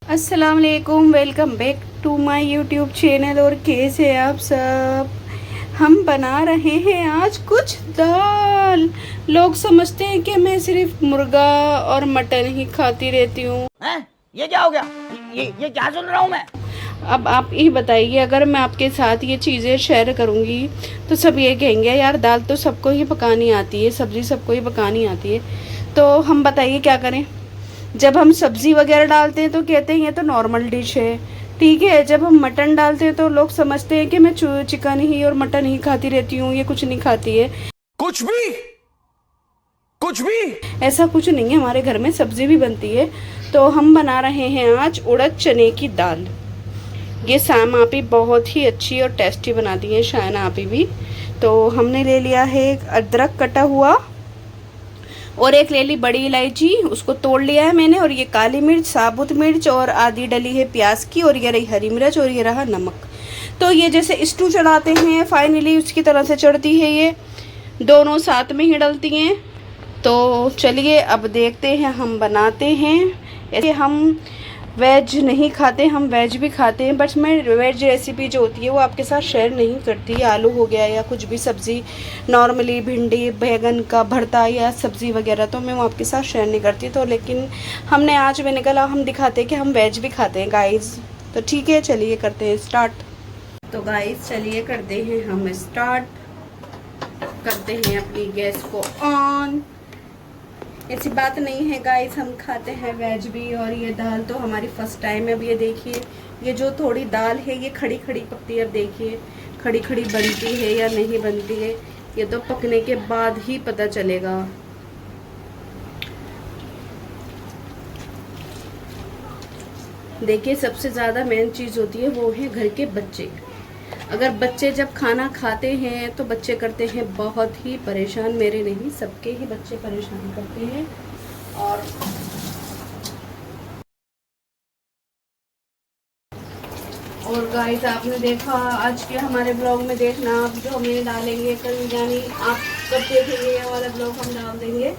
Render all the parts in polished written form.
अस्सलाम वालेकुम, welcome back to my YouTube channel. और कैसे हैं आप सब। हम बना रहे हैं आज कुछ दाल। लोग समझते हैं कि मैं सिर्फ मुर्गा और मटन ही खाती रहती हूँ। हैं? ये क्या हो गया? ये क्या सुन रहा हूँ मैं? अब आप ये बताइए, अगर मैं आपके साथ ये चीज़ें शेयर करूँगी तो सब ये कहेंगे यार दाल तो सबको ही पकानी आती है, सब्ज़ी सबको ही पकानी आती है। तो हम बताइए क्या करें। जब हम सब्ज़ी वगैरह डालते हैं तो कहते हैं ये तो नॉर्मल डिश है, ठीक है। जब हम मटन डालते हैं तो लोग समझते हैं कि मैं चिकन ही और मटन ही खाती रहती हूँ, ये कुछ नहीं खाती है। कुछ भी कुछ भी ऐसा कुछ नहीं है, हमारे घर में सब्ज़ी भी बनती है। तो हम बना रहे हैं आज उड़द चने की दाल। ये शाम आपी बहुत ही अच्छी और टेस्टी बनाती है, शायना आपी भी। तो हमने ले लिया है एक अदरक कटा हुआ, और एक ले ली बड़ी इलायची, उसको तोड़ लिया है मैंने। और ये काली मिर्च, साबुत मिर्च, और आधी डली है प्याज की, और ये रही हरी मिर्च, और ये रहा नमक। तो ये जैसे स्टू चढ़ाते हैं फाइनली उसकी तरह से चढ़ती है, ये दोनों साथ में ही डलती हैं। तो चलिए अब देखते हैं हम बनाते हैं। ऐसे हम वेज नहीं खाते, हम वेज भी खाते हैं, बट मैं वेज रेसिपी जो होती है वो आपके साथ शेयर नहीं करती। आलू हो गया या कुछ भी सब्ज़ी, नॉर्मली भिंडी बैगन का भरता या सब्ज़ी वगैरह, तो मैं वो आपके साथ शेयर नहीं करती। तो लेकिन हमने आज मैंने कहा हम दिखाते हैं कि हम वेज भी खाते हैं गाइस। तो ठीक है, चलिए करते हैं स्टार्ट। तो गाइस चलिए करते हैं हम स्टार्ट, करते हैं अपनी गैस को ऑन। ऐसी बात नहीं है गाइस, हम खाते हैं वेज भी। और ये दाल तो हमारी फर्स्ट टाइम है। अब ये देखिए, ये जो थोड़ी दाल है ये खड़ी खड़ी पकती है। अब देखिए खड़ी खड़ी बनती है या नहीं बनती है, ये तो पकने के बाद ही पता चलेगा। देखिए सबसे ज़्यादा मेन चीज़ होती है वो है घर के बच्चे। अगर बच्चे जब खाना खाते हैं तो बच्चे करते हैं बहुत ही परेशान। मेरे नहीं, सबके ही बच्चे परेशान करते हैं। और गाइस आपने देखा आज के हमारे ब्लॉग में, देखना आप जो हमें डालेंगे कल, यानी आप कब देखेंगे ये वाला ब्लॉग हम डाल देंगे।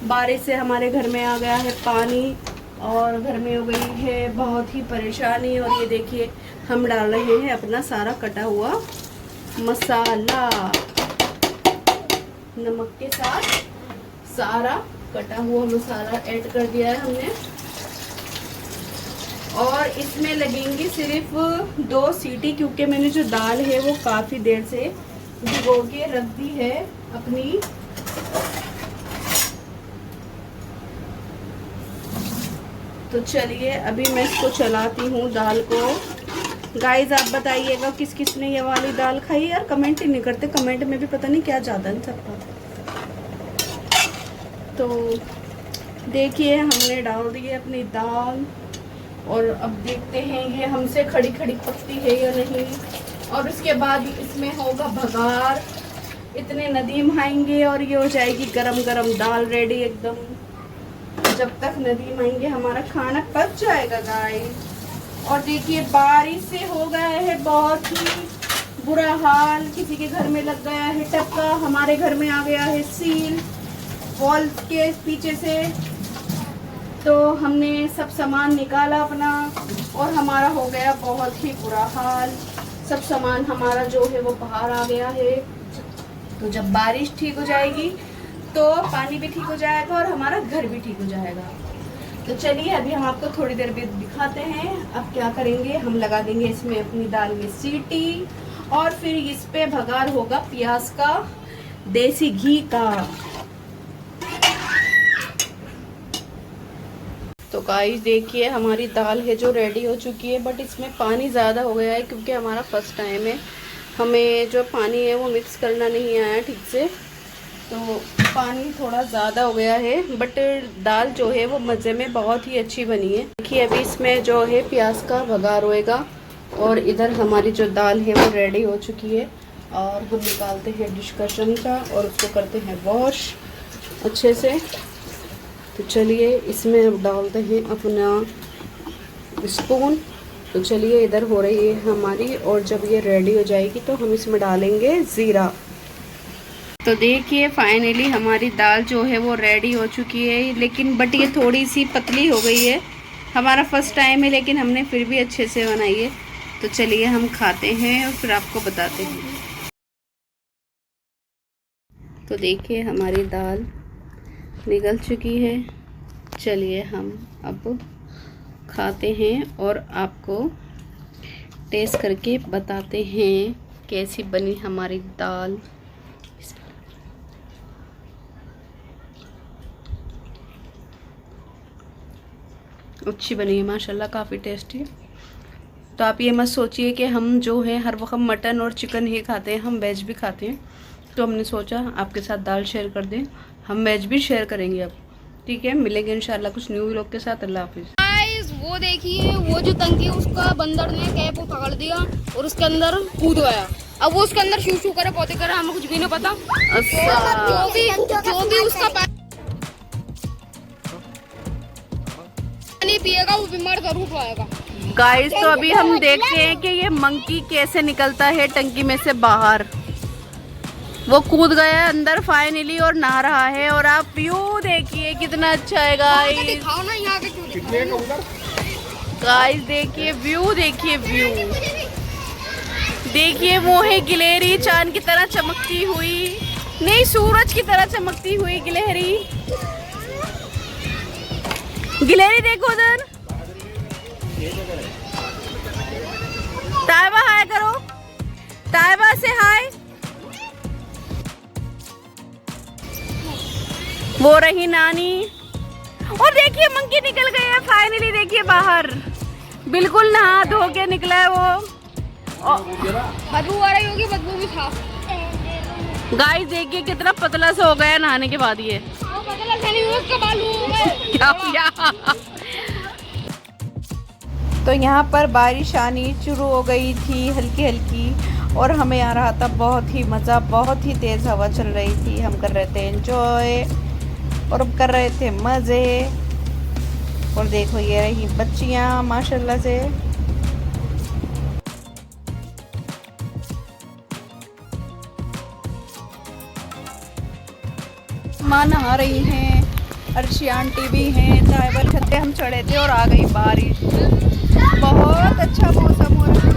बारिश से हमारे घर में आ गया है पानी, और घर में हो गई है बहुत ही परेशानी। और ये देखिए हम डाल रहे हैं अपना सारा कटा हुआ मसाला, नमक के साथ सारा कटा हुआ मसाला ऐड कर दिया है हमने। और इसमें लगेंगी सिर्फ 2 सीटी, क्योंकि मैंने जो दाल है वो काफ़ी देर से भिगो के रख दी है अपनी। तो चलिए अभी मैं इसको चलाती हूँ दाल को। गाइस आप बताइएगा किस किस ने ये वाली दाल खाई। यार कमेंट ही नहीं करते, कमेंट में भी पता नहीं क्या ज़्यादा नहीं सबका। तो देखिए हमने डाल दी है अपनी दाल, और अब देखते हैं ये हमसे खड़ी खड़ी पकती है या नहीं। और उसके बाद इसमें होगा भगार, इतने नदीम आएंगे और ये हो जाएगी गरम गरम दाल रेडी एकदम। जब तक नदीम आएंगे हमारा खाना पक जाएगा गाइस। और देखिए बारिश से हो गया है बहुत ही बुरा हाल, किसी के घर में लग गया है टपका, हमारे घर में आ गया है सील वॉल के पीछे से। तो हमने सब सामान निकाला अपना, और हमारा हो गया बहुत ही बुरा हाल। सब सामान हमारा जो है वो बाहर आ गया है। तो जब बारिश ठीक हो जाएगी तो पानी भी ठीक हो जाएगा और हमारा घर भी ठीक हो जाएगा। तो चलिए अभी हम आपको थोड़ी देर बाद दिखाते हैं। अब क्या करेंगे, हम लगा देंगे इसमें अपनी दाल में सीटी, और फिर इस पे भगार होगा प्याज का, देसी घी का। तो गाइस देखिए हमारी दाल है जो रेडी हो चुकी है, बट इसमें पानी ज़्यादा हो गया है क्योंकि हमारा फर्स्ट टाइम है। हमें जो पानी है वो मिक्स करना नहीं आया ठीक से, तो पानी थोड़ा ज़्यादा हो गया है। बट दाल जो है वो मज़े में बहुत ही अच्छी बनी है। देखिए अभी इसमें जो है प्याज का भगार होएगा, और इधर हमारी जो दाल है वो रेडी हो चुकी है। और हम निकालते हैं डिश का चमचा और उसको करते हैं वॉश अच्छे से। तो चलिए इसमें अब डालते हैं अपना स्पून। तो चलिए इधर हो रही है हमारी, और जब ये रेडी हो जाएगी तो हम इसमें डालेंगे ज़ीरा। तो देखिए फाइनली हमारी दाल जो है वो रेडी हो चुकी है, लेकिन बट ये थोड़ी सी पतली हो गई है। हमारा फर्स्ट टाइम है, लेकिन हमने फिर भी अच्छे से बनाई है। तो चलिए हम खाते हैं और फिर आपको बताते हैं। तो देखिए हमारी दाल निकल चुकी है। चलिए हम अब खाते हैं और आपको टेस्ट करके बताते हैं कैसी बनी हमारी दाल। अच्छी बनी है माशाल्लाह, काफ़ी टेस्टी। तो आप ये मत सोचिए कि हम जो है हर वक्त मटन और चिकन ही खाते हैं, हम वेज भी खाते हैं। तो हमने सोचा आपके साथ दाल शेयर कर दें, हम वेज भी शेयर करेंगे अब। ठीक है, मिलेंगे इंशाल्लाह कुछ न्यू व्लॉग के साथ। अल्लाह हाफिज़। गाइस वो देखिए, वो जो टंकी उसका बंदर ने कैप पकड़ दिया और उसके अंदर कूद गया। अब वो उसके अंदर शू शू करे, पोते करे, हमें कुछ भी नहीं पता। जो भी उसका पानी पिएगा वो बीमार जरूर पड़ेगा। गाइस तो अभी हम देखते हैं कि ये मंकी कैसे निकलता है टंकी में से बाहर। वो कूद गया है अंदर फाइनली और नहा रहा है। और आप व्यू देखिए कितना अच्छा है गाइस। दिखाओ ना यहाँ के गाइस देखिए व्यू, देखिए व्यू देखिए। वो है गिलहरी चांद की तरह चमकती हुई, नहीं सूरज की तरह चमकती हुई गिलहरी। गिलहरी देखो उधर। ताइबा हाय करो, ताइबा से हाय। वो रही नानी। और देखिए मंकी निकल गया फाइनली, देखिए बाहर बिल्कुल नहा धो के निकला है वो। बदबू आ रही होगी, बदबू भी था। गाइस देखिए कितना पतला सा हो गया नहाने के बाद ये। क्या हो गया? तो यहाँ पर बारिश आनी शुरू हो गई थी हल्की हल्की, और हमें आ रहा था बहुत ही मज़ा। बहुत ही तेज़ हवा चल रही थी, हम कर रहे थे एंजॉय और कर रहे थे मज़े। और देखो ये रही बच्चियाँ माशाल्लाह से। माँ नहा रही हैं, अर्शी आंटी भी हैं। ताइबा छत पे हम चढ़े थे और आ गई बारिश। बहुत अच्छा मौसम हो रहा है।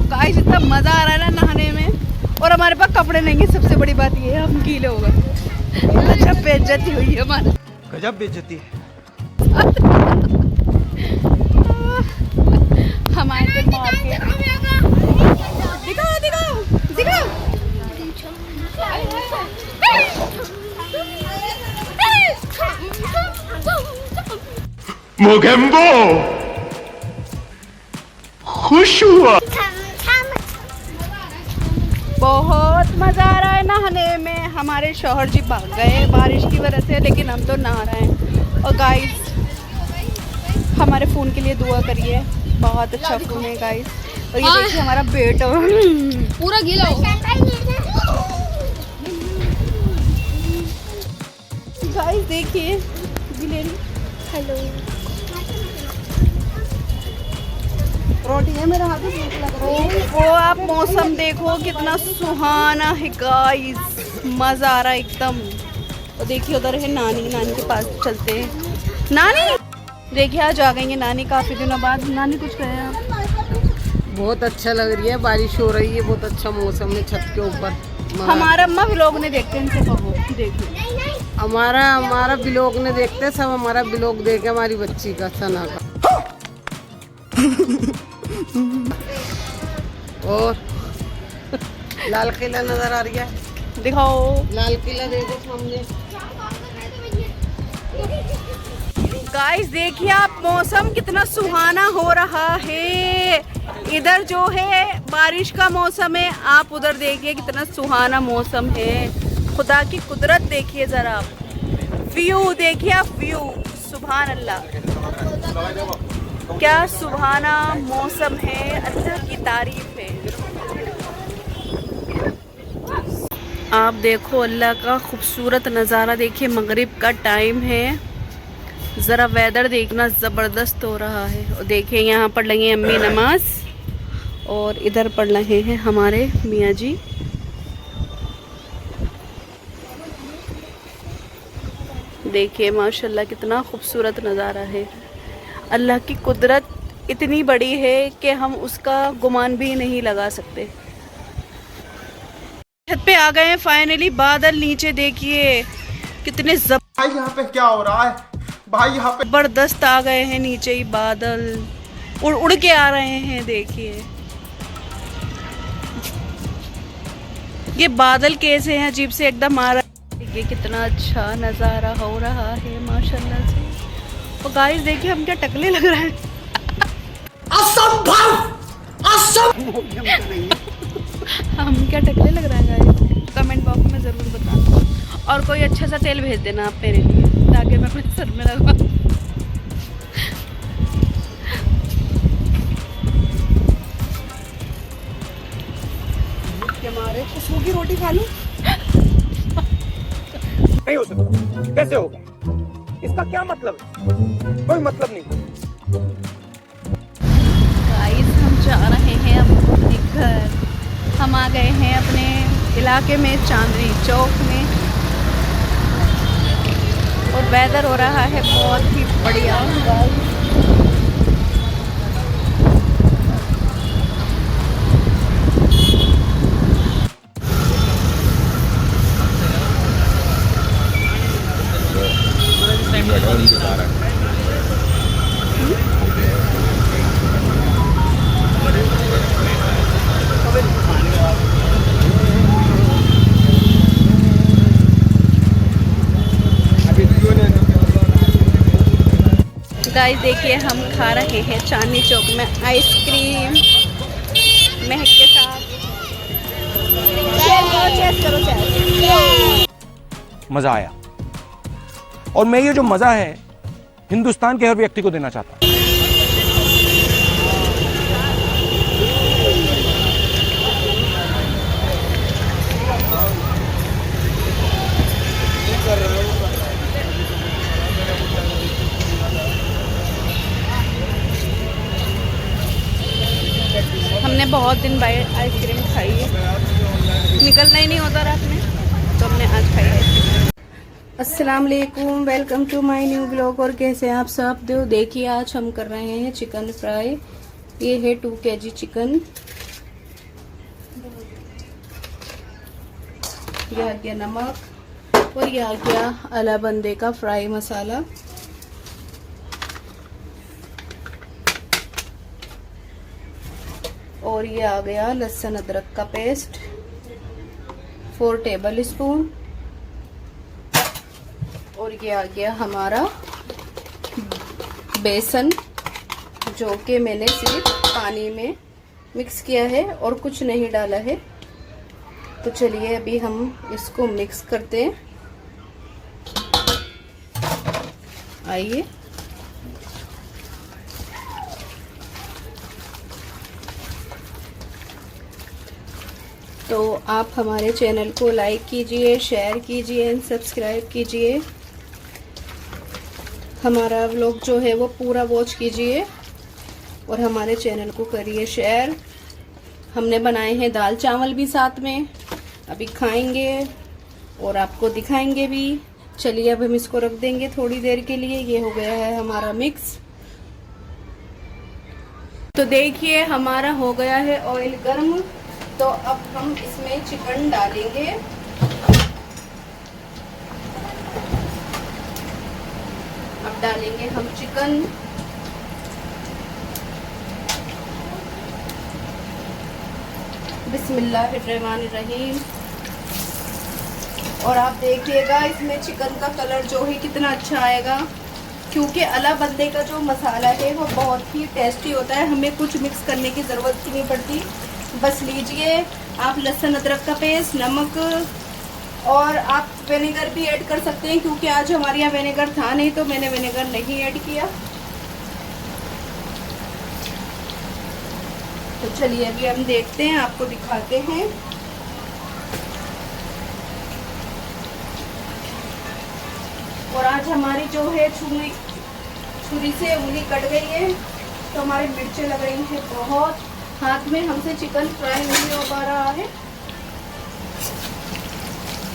गाइस इतना मज़ा आ रहा है ना नहाने में। और हमारे पास कपड़े नहीं है, सबसे बड़ी बात ये है, हम गीले हो गए। अच्छा बेइज्जती हुई है हमारी। गजब बेइज्जती है। हमारे पे मार के दिखाओ दिखाओ दिखाओ। मोगेम्बो खुश हुआ। बहुत मज़ा आ रहा है नहाने में। हमारे शौहर जी भाग गए बारिश की वजह से, लेकिन हम तो नहा रहे हैं। और गाइस हमारे फ़ोन के लिए दुआ करिए, बहुत अच्छा फ़ोन है गाइस। और ये देखिए हमारा बेट पूरा गीला हो गया। गाइस देखिए गिलहरी। हेलो रोटी है मेरा हाथ में लग रहा है। वो आप मौसम देखो कितना सुहाना है गाइस, मज़ा आ रहा है एकदम। और देखिए उधर है नानी, नानी के पास चलते हैं। नानी देखिए आज आ गई है नानी काफ़ी दिनों बाद। नानी कुछ कहे आप? बहुत अच्छा लग रही है, बारिश हो रही है, बहुत अच्छा मौसम है छत के ऊपर। हमारा अम्मा व्लॉग ने देखते हैं, इनसे कहो देखिए। हमारा ब्लॉग ने देखते, सब हमारा ब्लॉग देखे हमारी बच्ची का सना का। और लाल किला नजर आ रही है, दिखाओ लाल किला देखो सामने। गाइस देखिए आप मौसम कितना सुहाना हो रहा है। इधर जो है बारिश का मौसम है, आप उधर देखिए कितना सुहाना मौसम है। खुदा की कुदरत देखिए ज़रा, व्यू देखिए आप, व्यू सुभान अल्लाह, क्या सुहाना मौसम है। अल्लाह की तारीफ है। आप देखो अल्लाह का खूबसूरत नज़ारा देखिए। मगरिब का टाइम है, ज़रा वेदर देखना ज़बरदस्त हो रहा है। और देखिए यहाँ पढ़ रही हैं अम्मी नमाज, और इधर पढ़ रहे हैं हमारे मियाँ जी। देखिए माशाल्लाह कितना खूबसूरत नज़ारा है। अल्लाह की कुदरत इतनी बड़ी है कि हम उसका गुमान भी नहीं लगा सकते। छत पे आ गए हैं फाइनली। बादल नीचे देखिए कितने भाई यहाँ पे क्या हो रहा है? भाई यहाँ पे जबरदस्त आ गए हैं नीचे ही बादल, उड़ उड़ के आ रहे हैं। देखिए ये बादल कैसे हैं, अजीब से एकदम आ रहा है। देखिए कितना अच्छा नज़ारा हो रहा है माशाल्लाह से। और गाइस देखिए हम क्या टकले लग रहे हैं। हम क्या टकले लग रहे हैं गाइस, कमेंट बॉक्स में ज़रूर बताना। और कोई अच्छा सा तेल भेज देना आप मेरे लिए ताकि मैं अपने सर में लगवा। हमारे खुशबू की रोटी खा लूं? नहीं हो सकता। कैसे होगा? इसका क्या मतलब है? कोई मतलब नहीं। गाइस हम जा रहे हैं अब अपने घर। हम आ गए हैं अपने इलाके में चांदनी चौक में और वेदर हो रहा है बहुत ही बढ़िया। गाइस देखिए हम खा रहे हैं चांदनी चौक में आइसक्रीम महक के साथ। मजा आया और मैं ये जो मजा है हिंदुस्तान के हर व्यक्ति को देना चाहता हूँ। हमने बहुत दिन बाद आइसक्रीम खाई है, निकलना ही नहीं होता रात में, तो हमने आज खाई आइसक्रीम। अस्सलाम वालेकुम, welcome to my new blog. और कैसे हैं आप सब? देखिए आज हम कर रहे हैं चिकन फ्राई। ये है 2 kg चिकन। ये आ गया नमक और ये आ गया अला बंदे का फ्राई मसाला। और ये आ गया लहसुन अदरक का पेस्ट 4 टेबल स्पून। और ये आ गया हमारा बेसन, जो कि मैंने सिर्फ पानी में मिक्स किया है और कुछ नहीं डाला है। तो चलिए अभी हम इसको मिक्स करते हैं। आइए तो आप हमारे चैनल को लाइक कीजिए, शेयर कीजिए एंड सब्सक्राइब कीजिए। हमारा व्लॉग जो है वो पूरा वॉच कीजिए और हमारे चैनल को करिए शेयर। हमने बनाए हैं दाल चावल भी साथ में, अभी खाएंगे और आपको दिखाएंगे भी। चलिए अब हम इसको रख देंगे थोड़ी देर के लिए। ये हो गया है हमारा मिक्स। तो देखिए हमारा हो गया है ऑयल गर्म। तो अब हम इसमें चिकन डालेंगे। अब डालेंगे हम चिकन। बिस्मिल्लाहिर्रहमानिर्रहीम। और आप देखिएगा इसमें चिकन का कलर जो है कितना अच्छा आएगा, क्योंकि अला बंदे का जो मसाला है वो बहुत ही टेस्टी होता है। हमें कुछ मिक्स करने की ज़रूरत ही नहीं पड़ती। बस लीजिए आप लहसुन अदरक का पेस्ट, नमक, और आप विनेगर भी ऐड कर सकते हैं, क्योंकि आज हमारे यहाँ विनेगर था नहीं तो मैंने विनेगर नहीं ऐड किया। तो चलिए अभी हम देखते हैं, आपको दिखाते हैं। और आज हमारी जो है छुरी से उंगली कट गई है, तो हमारी मिर्चें लग रही हैं बहुत। हाथ में हमसे चिकन फ्राई नहीं हो पा रहा है।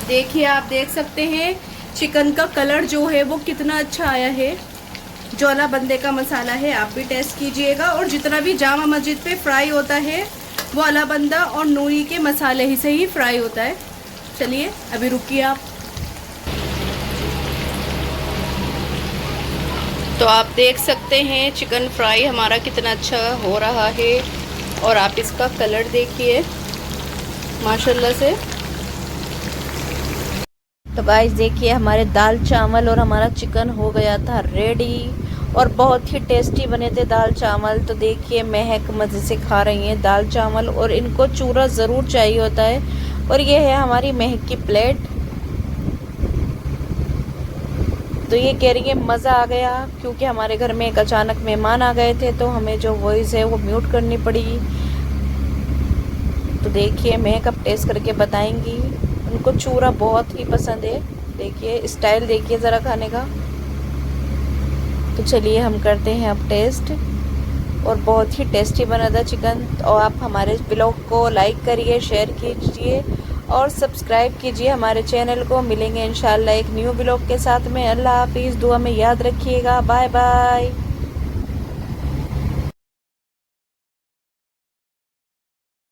देखिए आप देख सकते हैं चिकन का कलर जो है वो कितना अच्छा आया है। ज्वाला बंदे का मसाला है, आप भी टेस्ट कीजिएगा। और जितना भी जामा मस्जिद पे फ्राई होता है वो आला बंदा और नूरी के मसाले ही से ही फ्राई होता है। चलिए अभी रुकिए आप। तो आप देख सकते हैं चिकन फ्राई हमारा कितना अच्छा हो रहा है। और आप इसका कलर देखिए माशाल्लाह से। तो गाइस देखिए हमारे दाल चावल और हमारा चिकन हो गया था रेडी और बहुत ही टेस्टी बने थे दाल चावल। तो देखिए महक मज़े से खा रही हैं दाल चावल और इनको चूरा ज़रूर चाहिए होता है। और ये है हमारी महक की प्लेट। तो ये कह रही है मज़ा आ गया, क्योंकि हमारे घर में एक अचानक मेहमान आ गए थे तो हमें जो वॉइस है वो म्यूट करनी पड़ी। तो देखिए महक अब टेस्ट करके बताएंगी। उनको चूरा बहुत ही पसंद है। देखिए स्टाइल देखिए ज़रा खाने का। तो चलिए हम करते हैं अब टेस्ट। और बहुत ही टेस्टी बना था चिकन। तो आप हमारे ब्लॉग को लाइक करिए, शेयर कीजिए और सब्सक्राइब कीजिए हमारे चैनल को। मिलेंगे इंशाल्लाह एक न्यू ब्लॉग के साथ में। अल्लाह हाफिज़। दुआ में याद रखिएगा। Bye bye.